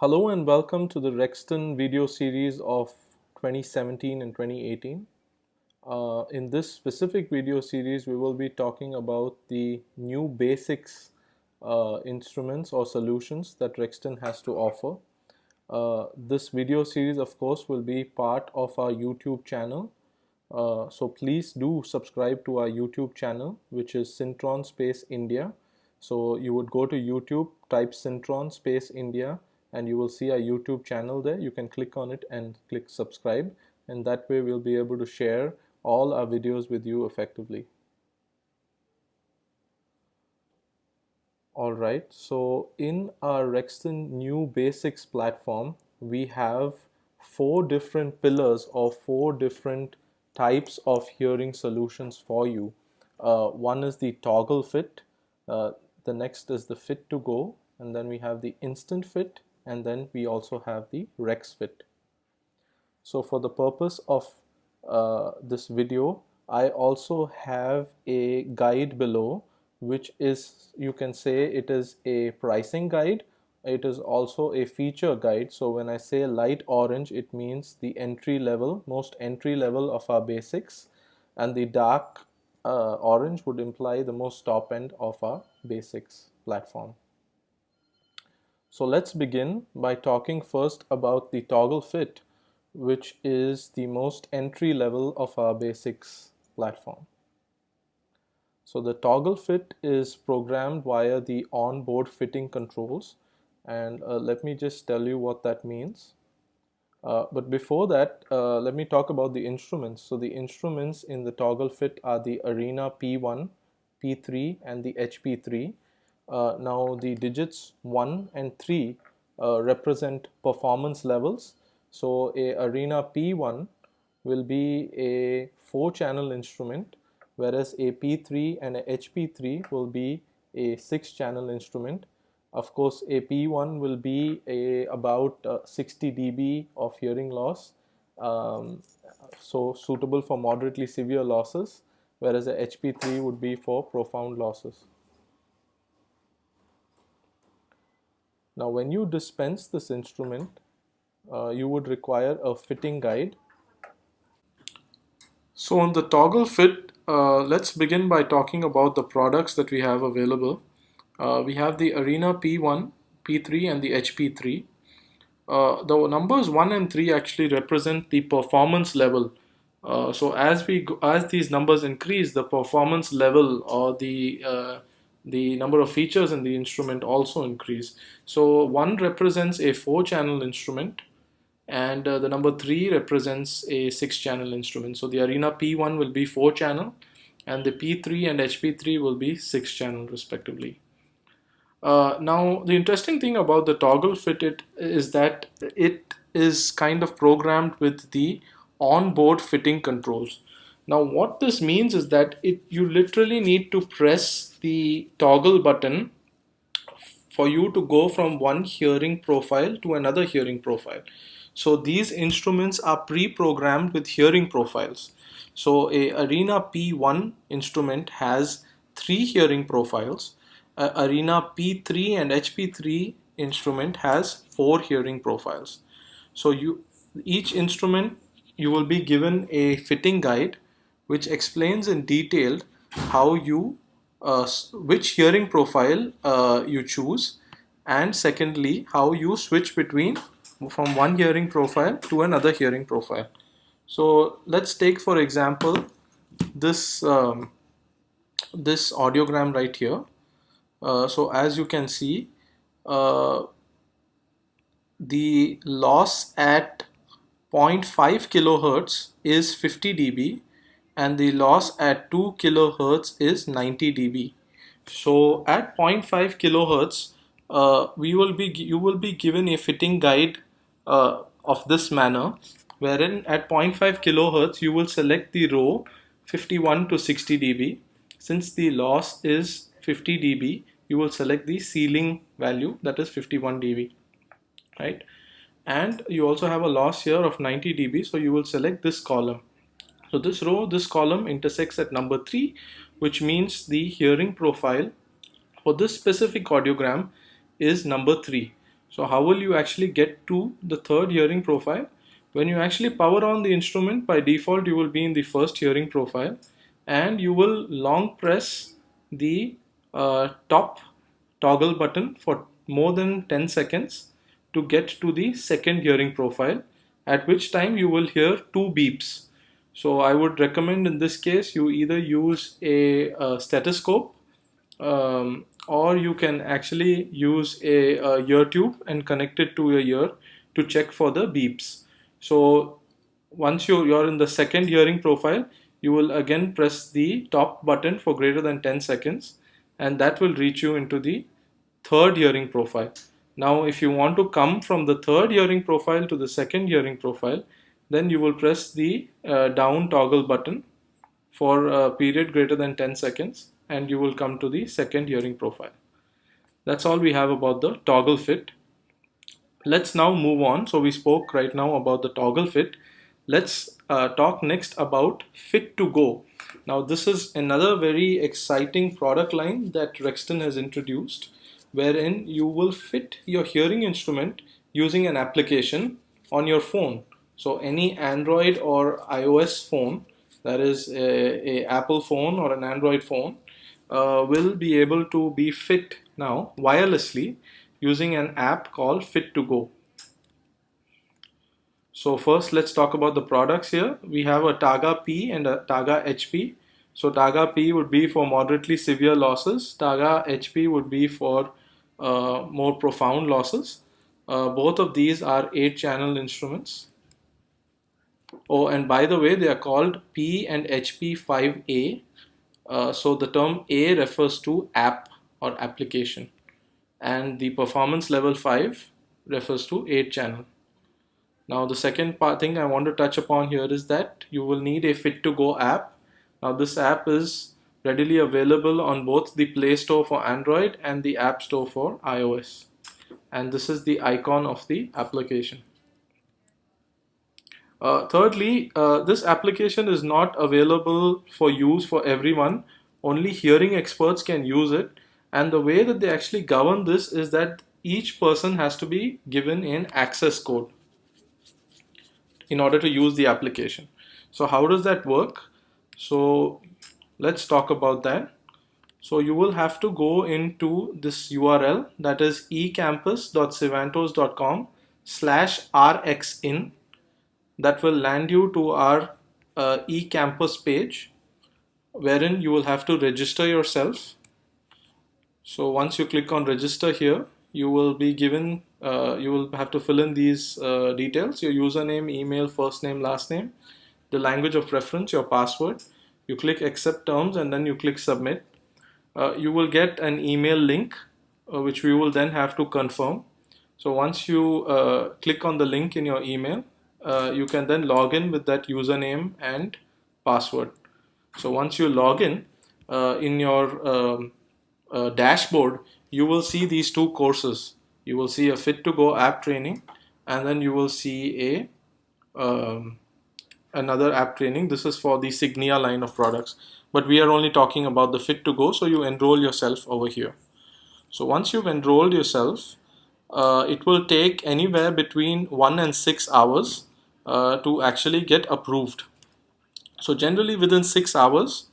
Hello and welcome to the Rexton video series of 2017 and 2018. In this specific video series, we will be talking about the new basics instruments or solutions that Rexton has to offer. This video series, of course, will be part of our YouTube channel. So please do subscribe to our YouTube channel, which is Sintron Space India. So you would go to YouTube, type Sintron Space India, and you will see our YouTube channel there. You can click on it and click subscribe, and that way we'll be able to share all our videos with you effectively. Alright, so in our Rexton new basics platform, we have 4 different pillars or 4 different types of hearing solutions for you. One is the toggle fit, the next is the fit to go, and then we have the instant fit, and then we also have the Rex fit. So for the purpose of this video, I also have a guide below, which is, you can say it is a pricing guide. It is also a feature guide. So when I say light orange, it means the entry level, most entry level of our basics, and the dark orange would imply the most top end of our basics platform. So let's begin by talking first about the toggle fit, which is the most entry level of our basics platform. So the toggle fit is programmed via the onboard fitting controls, and let me just tell you what that means. But before that, let me talk about the instruments. So the instruments in the toggle fit are the Arena P1, P3 and the HP3. Now the digits 1 and 3 represent performance levels. So a Arena P1 will be a 4-channel instrument, whereas a P3 and a HP3 will be a 6-channel instrument. Of course, a P1 will be about 60 dB of hearing loss, so suitable for moderately severe losses, whereas a HP3 would be for profound losses. Now when you dispense this instrument, you would require a fitting guide. So on the toggle fit, let's begin by talking about the products that we have available. We have the Arena P1, P3 and the HP3. The numbers 1 and 3 actually represent the performance level. So as these numbers increase, the performance level or the number of features in the instrument also increase. So 1 represents a 4-channel instrument, and the number 3 represents a 6-channel instrument. So the Arena P1 will be 4-channel, and the P3 and HP3 will be 6-channel respectively. Now the interesting thing about the toggle fit is that it is kind of programmed with the onboard fitting controls. Now what this means is that you literally need to press the toggle button for you to go from one hearing profile to another hearing profile. So these instruments are pre-programmed with hearing profiles. So a Arena P1 instrument has 3 hearing profiles. Arena P3 and HP3 instrument has 4 hearing profiles. So each instrument you will be given a fitting guide which explains in detail how which hearing profile you choose, and secondly how you switch from one hearing profile to another hearing profile. So let's take for example this this audiogram right here. So as you can see, the loss at 0.5 kilohertz is 50 dB and the loss at 2 kilohertz is 90 dB. So at 0.5 kilohertz, you will be given a fitting guide of this manner, wherein at 0.5 kilohertz you will select the row 51 to 60 dB. Since the loss is 50 dB, you will select the ceiling value, that is 51 dB, right? And you also have a loss here of 90 dB, so you will select this column. So this column intersects at number 3, which means the hearing profile for this specific audiogram is number 3. So how will you actually get to the third hearing profile? When you actually power on the instrument, by default you will be in the first hearing profile, and you will long press the top toggle button for more than 10 seconds to get to the second hearing profile, at which time you will hear two beeps. So I would recommend in this case you either use a stethoscope, or you can actually use a ear tube and connect it to your ear to check for the beeps. So once you're in the second hearing profile, you will again press the top button for greater than 10 seconds, and that will reach you into the third hearing profile. Now if you want to come from the third hearing profile to the second hearing profile, then you will press the down toggle button for a period greater than 10 seconds, and you will come to the second hearing profile. That's all we have about the toggle fit. Let's now move on. So we spoke right now about the toggle fit. Let's talk next about fit to go. Now this is another very exciting product line that Rexton has introduced, wherein you will fit your hearing instrument using an application on your phone. So any Android or iOS phone, that is a Apple phone or an Android phone, will be able to be fit now wirelessly using an app called Fit to Go. So first let's talk about the products here. We have a Targa P and a Targa HP. So Targa P would be for moderately severe losses. Targa HP would be for more profound losses. Both of these are 8-channel instruments. Oh, and by the way, they are called P and HP 5A. So the term A refers to app or application, and the performance level 5 refers to 8-channel. Now the second thing I want to touch upon here is that you will need a Fit to Go app. Now this app is readily available on both the Play Store for Android and the App Store for iOS. And this is the icon of the application. Thirdly, this application is not available for use for everyone. Only hearing experts can use it. And the way that they actually govern this is that each person has to be given an access code in order to use the application. So how does that work? So let's talk about that. So you will have to go into this URL, that is ecampus.sivantos.com/rxin. That will land you to our eCampus page, wherein you will have to register yourself. So once you click on register here, you will be given, you will have to fill in these details: your username, email, first name, last name, the language of preference, your password. You click accept terms and then you click submit. You will get an email link which we will then have to confirm. So once you click on the link in your email, you can then log in with that username and password. So once you log in your dashboard, you will see these two courses. You will see a Fit to Go app training, and then you will see a another app training. This is for the Signia line of products, but we are only talking about the Fit to Go. So you enroll yourself over here. So once you've enrolled yourself, it will take anywhere between 1 and 6 hours to actually get approved. So generally within 6 hours,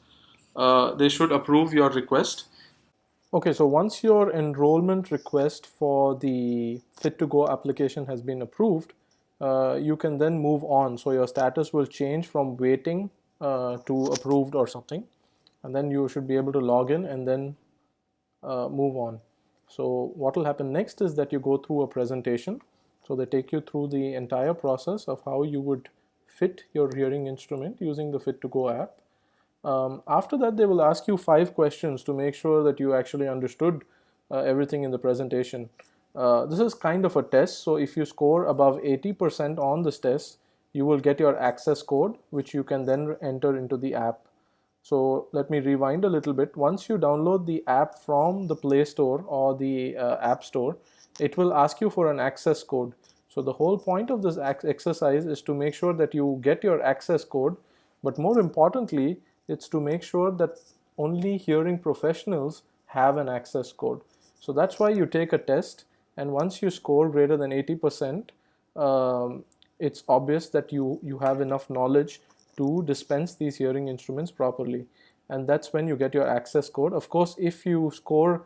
they should approve your request. Okay, so once your enrollment request for the Fit to Go application has been approved, you can then move on. So your status will change from waiting to approved or something, and then you should be able to log in and then move on. So what will happen next is that you go through a presentation. So they take you through the entire process of how you would fit your hearing instrument using the Fit to Go app. After that, they will ask you 5 questions to make sure that you actually understood everything in the presentation. This is kind of a test, so if you score above 80% on this test, you will get your access code, which you can then enter into the app. So let me rewind a little bit. Once you download the app from the Play Store or the App Store, it will ask you for an access code. So the whole point of this exercise is to make sure that you get your access code, but more importantly, it's to make sure that only hearing professionals have an access code. So that's why you take a test, and once you score greater than 80%, it's obvious that you have enough knowledge to dispense these hearing instruments properly, and that's when you get your access code. Of course, if you score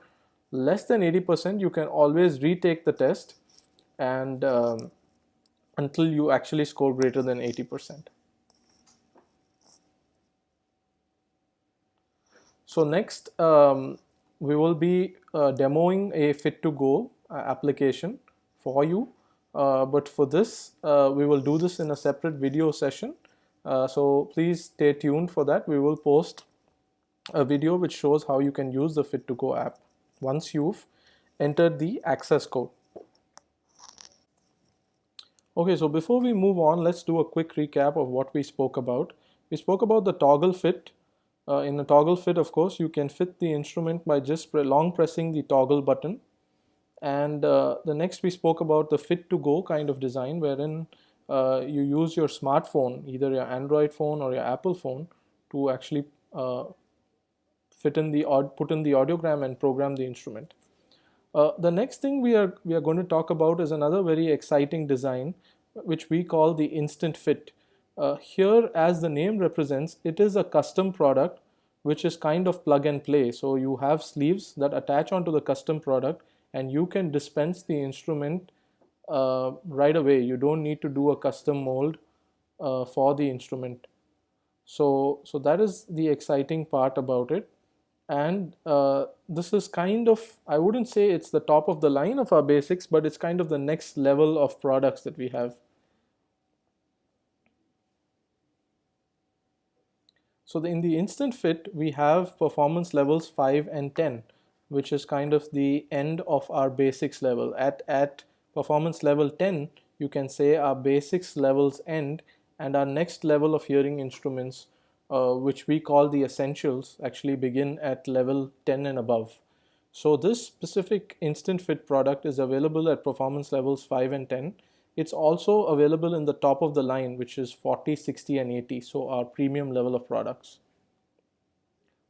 less than 80%, you can always retake the test and until you actually score greater than 80%. So next, we will be demoing a Fit2Go application for you. But for this, we will do this in a separate video session. So please stay tuned for that. We will post a video which shows how you can use the Fit2Go app once you've entered the access code. Okay, so before we move on, let's do a quick recap of what we spoke about. We spoke about the toggle fit. In a toggle fit, of course, you can fit the instrument by just long pressing the toggle button. And the next we spoke about the Fit2Go kind of design, wherein you use your smartphone, either your Android phone or your Apple phone, to actually put in the audiogram and program the instrument. The next thing we are going to talk about is another very exciting design, which we call the instant fit. Here, as the name represents, it is a custom product which is kind of plug and play. So you have sleeves that attach onto the custom product, and you can dispense the instrument right away. You don't need to do a custom mold for the instrument. So that is the exciting part about it. And this is kind of, I wouldn't say it's the top of the line of our basics, but it's kind of the next level of products that we have. So in the instant fit, we have performance levels 5 and 10, which is kind of the end of our basics level. At performance level 10, you can say our basics levels end, and our next level of hearing instruments, which we call the essentials, actually begin at level 10 and above. So this specific instant fit product is available at performance levels 5 and 10. It's also available in the top of the line, which is 40, 60, and 80, so our premium level of products.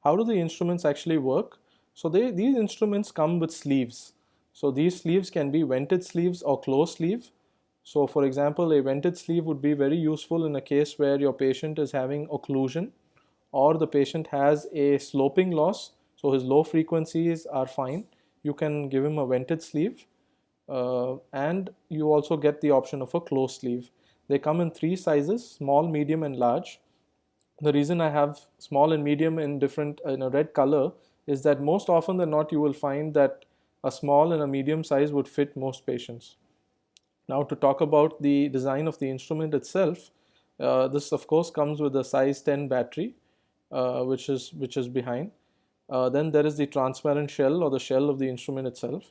How do the instruments actually work? So these instruments come with sleeves. So these sleeves can be vented sleeves or closed sleeve. So for example, a vented sleeve would be very useful in a case where your patient is having occlusion, or the patient has a sloping loss, so his low frequencies are fine. You can give him a vented sleeve. And you also get the option of a closed sleeve. They come in 3 sizes: small, medium, and large. The reason I have small and medium in a red color is that most often than not you will find that a small and a medium size would fit most patients. Now, to talk about the design of the instrument itself, this of course comes with a size 10 battery, which is behind. Then there is the transparent shell, or the shell of the instrument itself.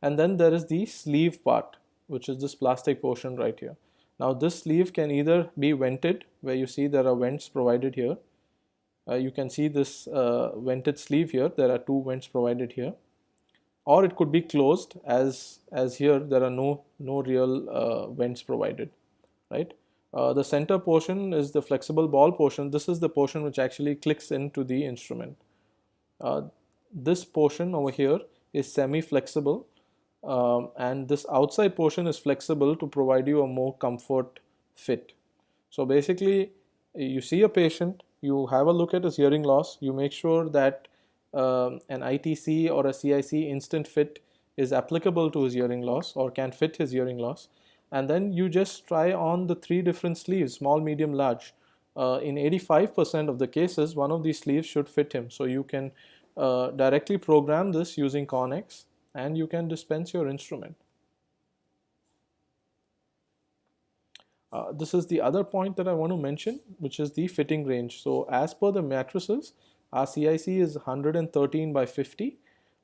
And then there is the sleeve part, which is this plastic portion right here. Now this sleeve can either be vented, where you see there are vents provided here. You can see this vented sleeve here. There are 2 vents provided here. Or it could be closed, as here there are no real vents provided, right? The center portion is the flexible ball portion. This is the portion which actually clicks into the instrument. This portion over here is semi-flexible. And this outside portion is flexible to provide you a more comfort fit. So basically, you see a patient, you have a look at his hearing loss, you make sure that an ITC or a CIC instant fit is applicable to his hearing loss or can fit his hearing loss, and then you just try on the 3 different sleeves: small, medium, large. In 85% of the cases, one of these sleeves should fit him. So you can directly program this using Connex, and you can dispense your instrument. This is the other point that I want to mention, which is the fitting range. So as per the matrices, our CIC is 113 by 50.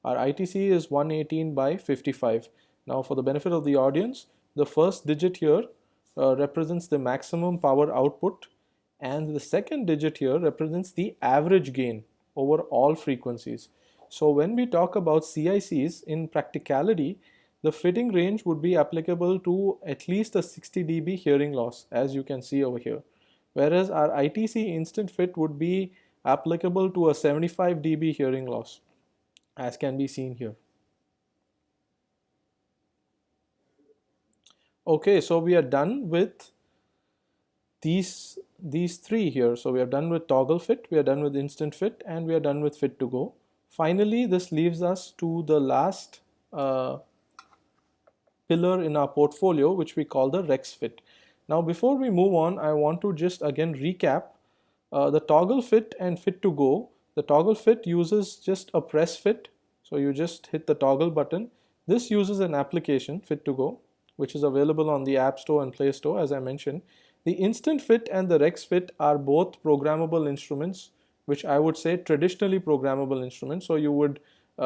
Our ITC is 118 by 55. Now, for the benefit of the audience, the first digit here represents the maximum power output, and the second digit here represents the average gain over all frequencies. So when we talk about CICs, in practicality, the fitting range would be applicable to at least a 60 dB hearing loss, as you can see over here. Whereas our ITC instant fit would be applicable to a 75 dB hearing loss, as can be seen here. Okay, so we are done with these three here. So we are done with toggle fit, we are done with instant fit, and we are done with fit to go. Finally, this leaves us to the last pillar in our portfolio, which we call the Rex fit. Now, before we move on, I want to just again recap the toggle fit and fit to go. The toggle fit uses just a press fit. So you just hit the toggle button. This uses an application, fit to go, which is available on the App Store and Play Store, as I mentioned. The instant fit and the Rex fit are both programmable instruments, which I would say traditionally programmable instruments. So you would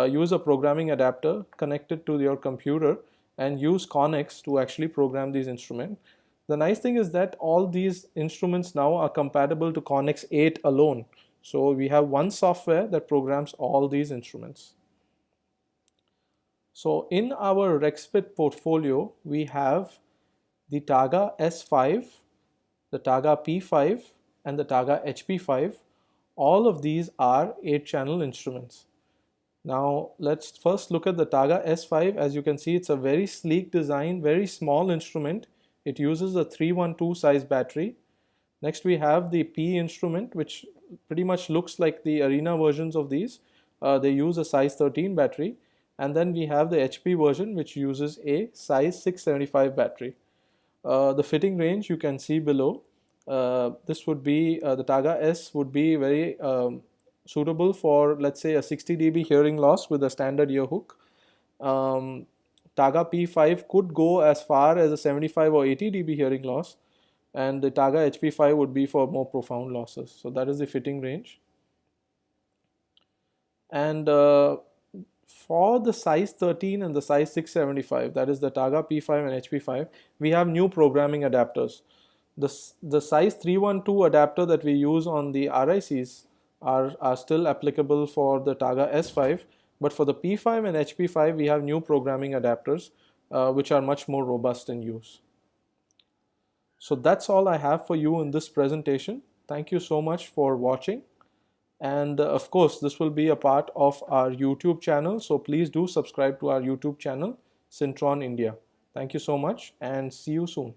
use a programming adapter connected to your computer and use Connex to actually program these instruments. The nice thing is that all these instruments now are compatible to Connex 8 alone. So we have one software that programs all these instruments. So in our RexFit portfolio, we have the Targa S5, the Targa P5, and the Targa HP5. All of these are 8-channel instruments. Now let's first look at the Targa S5. As you can see, it's a very sleek design, very small instrument. It uses a 312 size battery. Next we have the P instrument, which pretty much looks like the Arena versions of these. They use a size 13 battery. And then we have the HP version, which uses a size 675 battery. The fitting range you can see below. This would be the Targa S would be very suitable for, let's say, a 60 dB hearing loss with a standard ear hook. Targa P5 could go as far as a 75 or 80 dB hearing loss, and the Targa HP5 would be for more profound losses. So that is the fitting range. And for the size 13 and the size 675, that is the Targa P5 and HP5, we have new programming adapters. The size 312 adapter that we use on the RICs are still applicable for the Targa S5, but for the P5 and HP5 we have new programming adapters which are much more robust in use. So that's all I have for you in this presentation. Thank you so much for watching. And of course, this will be a part of our YouTube channel. So please do subscribe to our YouTube channel, Sintron India. Thank you so much and see you soon.